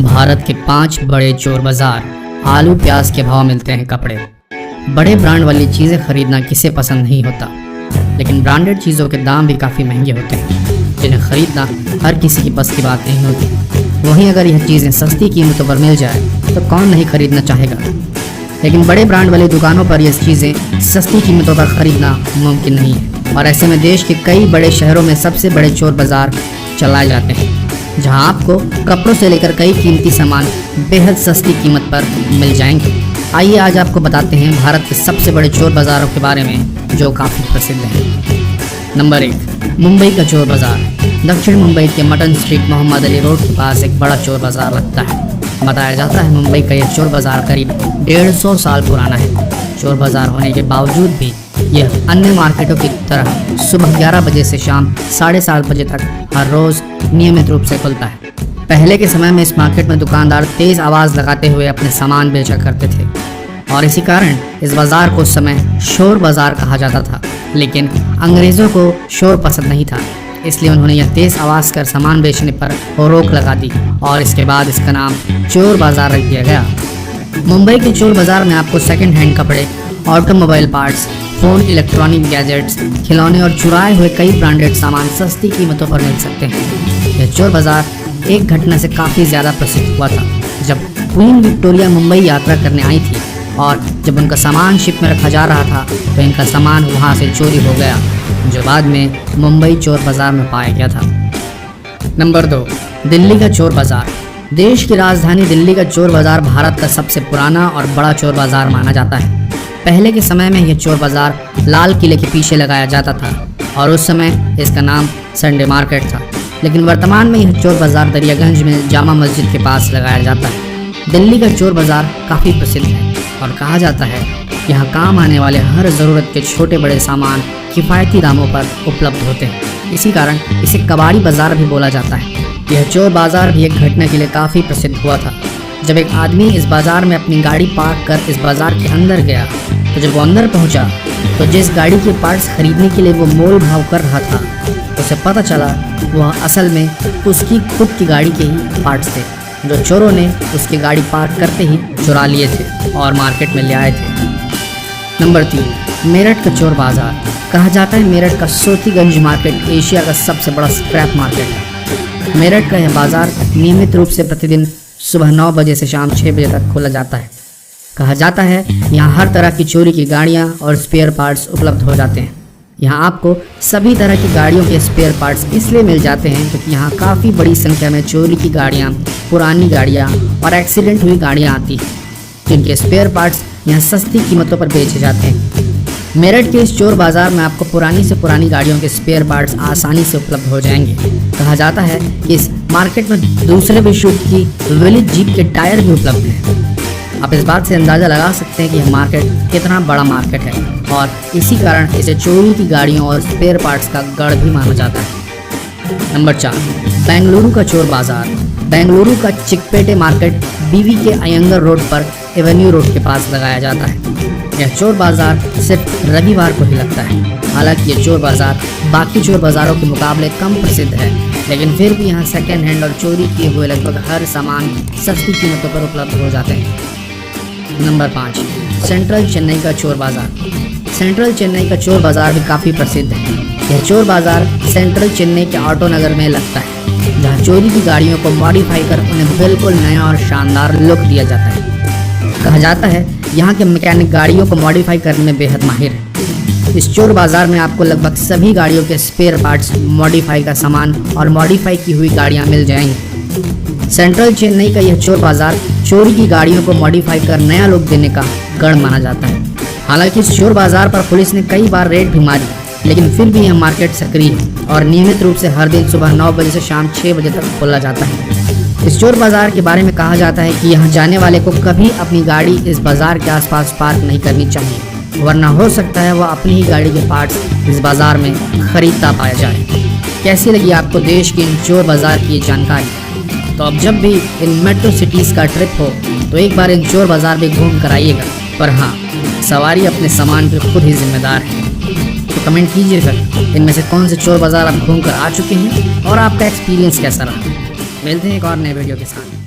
भारत के 5 बड़े चोर बाजार। आलू प्याज के भाव मिलते हैं कपड़े। बड़े ब्रांड वाली चीज़ें खरीदना किसे पसंद नहीं होता, लेकिन ब्रांडेड चीज़ों के दाम भी काफ़ी महंगे होते हैं, जिन्हें खरीदना हर किसी की बस की बात नहीं होती। वहीं अगर यह चीज़ें सस्ती कीमतों पर मिल जाए तो कौन नहीं खरीदना चाहेगा, लेकिन बड़े ब्रांड वाली दुकानों पर यह चीज़ें सस्ती कीमतों पर खरीदना मुमकिन नहीं है। और ऐसे में देश के कई बड़े शहरों में सबसे बड़े चोर बाजार चलाए जाते हैं, जहां आपको कपड़ों से लेकर कई कीमती सामान बेहद सस्ती कीमत पर मिल जाएंगे। आइए आज आपको बताते हैं भारत के सबसे बड़े चोर बाज़ारों के बारे में, जो काफ़ी प्रसिद्ध हैं। नंबर 1, मुंबई का चोर बाज़ार। दक्षिण मुंबई के mutton street Mohammed Ali road के पास एक बड़ा चोर बाज़ार लगता है। बताया जाता है मुंबई का यह चोर बाज़ार करीब 150 साल पुराना है। चोर बाज़ार होने के बावजूद भी यह अन्य मार्केटों की तरह सुबह 11 बजे से शाम 7:30 बजे तक हर रोज़ नियमित रूप से खुलता है। पहले के समय में इस मार्केट में दुकानदार तेज़ आवाज़ लगाते हुए अपने सामान बेचा करते थे, और इसी कारण इस बाज़ार को उस समय शोर बाज़ार कहा जाता था। लेकिन अंग्रेज़ों को शोर पसंद नहीं था, इसलिए उन्होंने यह तेज़ आवाज़ कर सामान बेचने पर रोक लगा दी और इसके बाद इसका नाम चोर बाज़ार रख दिया गया। मुंबई के चोर बाज़ार में आपको सेकंड हैंड कपड़े, automobile parts, phone, electronic gadgets, खिलौने और चुराए हुए कई ब्रांडेड सामान सस्ती कीमतों पर मिल सकते हैं। यह चोर बाज़ार एक घटना से काफ़ी ज़्यादा प्रसिद्ध हुआ था, जब क्वीन विक्टोरिया मुंबई यात्रा करने आई थी और जब उनका सामान शिप में रखा जा रहा था तो इनका सामान वहाँ से चोरी हो गया, जो बाद में मुंबई चोर बाज़ार में पाया गया था। नंबर 2, दिल्ली का चोर बाज़ार। देश की राजधानी दिल्ली का चोर बाज़ार भारत का सबसे पुराना और बड़ा चोर बाज़ार माना जाता है। पहले के समय में यह चोर बाज़ार लाल किले के पीछे लगाया जाता था और उस समय इसका नाम संडे मार्केट था, लेकिन वर्तमान में यह चोर बाज़ार दरियागंज में जामा मस्जिद के पास लगाया जाता है। दिल्ली का चोर बाज़ार काफ़ी प्रसिद्ध है और कहा जाता है यहाँ काम आने वाले हर ज़रूरत के छोटे बड़े सामान किफ़ायती दामों पर उपलब्ध होते हैं। इसी कारण इसे कबाड़ी बाज़ार भी बोला जाता है। यह चोर बाज़ार भी एक घटना के लिए काफ़ी प्रसिद्ध हुआ था। जब एक आदमी इस बाज़ार में अपनी गाड़ी पार्क कर इस बाज़ार के अंदर गया, तो जब वो अंदर पहुंचा तो जिस गाड़ी के पार्ट्स खरीदने के लिए वो मोल भाव कर रहा था, उसे पता चला वह असल में उसकी खुद की गाड़ी के ही पार्ट्स थे, जो चोरों ने उसकी गाड़ी पार्क करते ही चुरा लिए थे और मार्केट में ले आए थे। नंबर 3, मेरठ का चोर बाज़ार। कहा जाता है मेरठ का सोतीगंज मार्केट एशिया का सबसे बड़ा स्क्रैप मार्केट है। मेरठ का यह बाज़ार नियमित रूप से प्रतिदिन सुबह 9 बजे से शाम 6 बजे तक खोला जाता है। कहा जाता है यहाँ हर तरह की चोरी की गाड़ियाँ और स्पेयर पार्ट्स उपलब्ध हो जाते हैं। यहाँ आपको सभी तरह की गाड़ियों के स्पेयर पार्ट्स इसलिए मिल जाते हैं क्योंकि यहाँ काफ़ी बड़ी संख्या में चोरी की गाड़ियाँ, पुरानी गाड़ियाँ और एक्सीडेंट हुई गाड़ियाँ आती हैं, जिनके स्पेयर पार्ट्स यहाँ सस्ती कीमतों पर बेचे जाते हैं। मेरठ के इस चोर बाज़ार में आपको पुरानी से पुरानी गाड़ियों के स्पेयर पार्ट्स आसानी से उपलब्ध हो जाएंगे। कहा जाता है कि इस मार्केट में दूसरे विश्व युद्ध की विलिज जीप के टायर भी उपलब्ध हैं। आप इस बात से अंदाज़ा लगा सकते हैं कि यह मार्केट कितना बड़ा मार्केट है, और इसी कारण इसे चोरी की गाड़ियों और स्पेयर पार्ट्स का गढ़ भी माना जाता है। नंबर 4, बेंगलुरु का चोर बाज़ार। बेंगलुरु का चिकपेटे मार्केट बीवी के अयंगर रोड पर एवेन्यू रोड के पास लगाया जाता है। यह चोर बाज़ार सिर्फ रविवार को ही लगता है। हालांकि ये चोर बाज़ार बाकी चोर बाज़ारों के मुकाबले कम प्रसिद्ध है, लेकिन फिर भी यहाँ सेकेंड हैंड और चोरी किए हुए लगभग हर सामान सस्ती कीमतों पर उपलब्ध हो जाते हैं। नंबर 5, सेंट्रल चेन्नई का चोर बाज़ार। सेंट्रल चेन्नई का चोर बाज़ार भी काफ़ी प्रसिद्ध है। यह चोर बाज़ार सेंट्रल चेन्नई के ऑटो नगर में लगता है, जहाँ चोरी की गाड़ियों को मॉडिफाई कर उन्हें बिल्कुल नया और शानदार लुक दिया जाता है। कहा जाता है यहाँ के मैकेनिक गाड़ियों को मॉडिफाई करने में बेहद माहिर है। इस चोर बाज़ार में आपको लगभग सभी गाड़ियों के स्पेयर पार्ट्स, मॉडिफाई का सामान और मॉडिफाई की हुई गाड़ियाँ मिल जाएंगी। सेंट्रल चेन्नई का यह चोर बाज़ार चोरी की गाड़ियों को मॉडिफाई कर नया लुक देने का गढ़ माना जाता है। हालांकि इस चोर बाज़ार पर पुलिस ने कई बार रेड भी मारी, लेकिन फिर भी यह मार्केट सक्रिय है और नियमित रूप से हर दिन सुबह 9 बजे से शाम 6 बजे तक खोला जाता है। इस चोर बाज़ार के बारे में कहा जाता है कि यहाँ जाने वाले को कभी अपनी गाड़ी इस बाज़ार के आसपास पार्क नहीं करनी चाहिए, वरना हो सकता है वह अपनी ही गाड़ी के पार्ट्स इस बाज़ार में खरीदता पाया जाए। कैसी लगी आपको देश की इन चोर बाज़ार की जानकारी? तो अब जब भी इन मेट्रो सिटीज़ का ट्रिप हो तो एक बार इन चोर बाज़ार भी घूम कर आइएगा। पर हाँ, सवारी अपने सामान पर खुद ही जिम्मेदार है। तो कमेंट कीजिए फिर इनमें से कौन से चोर बाज़ार आप घूम कर आ चुके हैं और आपका एक्सपीरियंस कैसा रहा। मिलते हैं एक और नए वीडियो के साथ।